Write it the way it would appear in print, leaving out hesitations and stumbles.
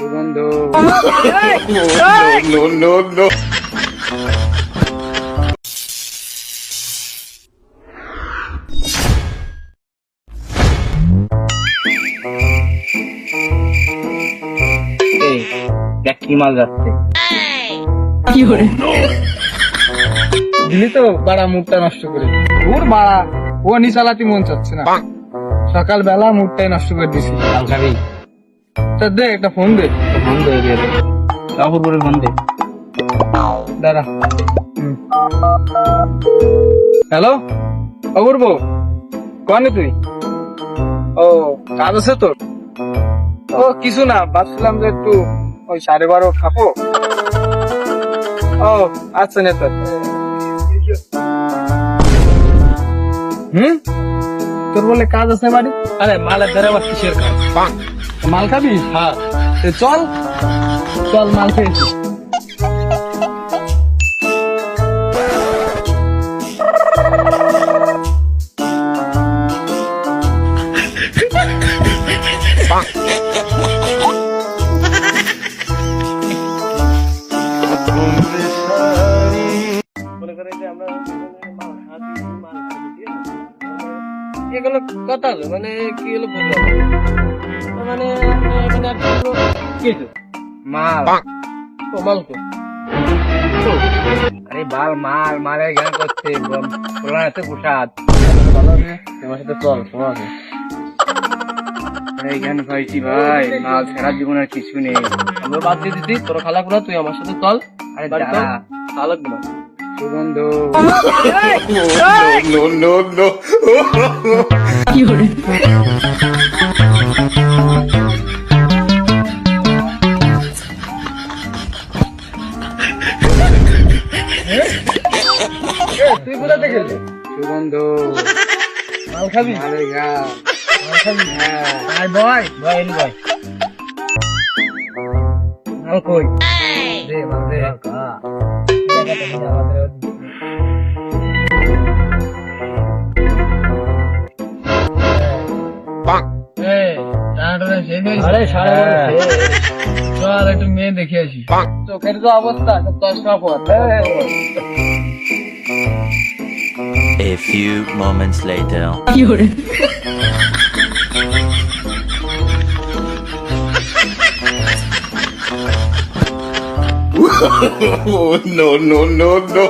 সুগন্ধ No, no, no. এই দেখ কি মাল যাচ্ছে দিলি তো বাড়া মুডটা নষ্ট করে ওর বাড়া ও নি চালাতে মন চাচ্ছে না সকালবেলা মুডটাই নষ্ট করে দিছি কাল খাবি তা দে একটা ফোন দে দিয়ে দে কাপড় পরে ফোন দে দাঁড়া হ্যালো অপূর্ব কনে তুই ও কাজ আছে তোর ও কিছু না ভাবছিলাম যে একটু ওই 12:30 খাবো ও আচ্ছা নেতা তোর বলে কাজ আছে বাড়ি আরে মালের ধারে আবার কিসের কাজ মাল খাবি হ্যাঁ চল চল মাল খেয়েছি এগুলো কথা হলো মানে কি হলো বুঝলাম মানে মাল ও মাল তো আরে বাল মাল মালে জ্ঞান করছে বলার আছে প্রসাদ তোমার সাথে চল তোমার এই জ্ঞান পাইছি ভাই মাল সারা জীবন আর কিছু নেই আমরা বাদ দিয়ে দিচ্ছি তোর খালা পুরা তুই আমার সাথে চল আরে ভালো লাগবে না সুগন্ধ No, no, no. তুই কোথা থেকে সুগন্ধ মাল খাবি আরে গা মাল খাবি হ্যাঁ বয় বয় এলি বয় মাল কই দে মাল দে কা চল একটু মেয়ে দেখে আসি চোখের তো অবস্থা চশমা পর A few moments later. Oh, no, no, no, no.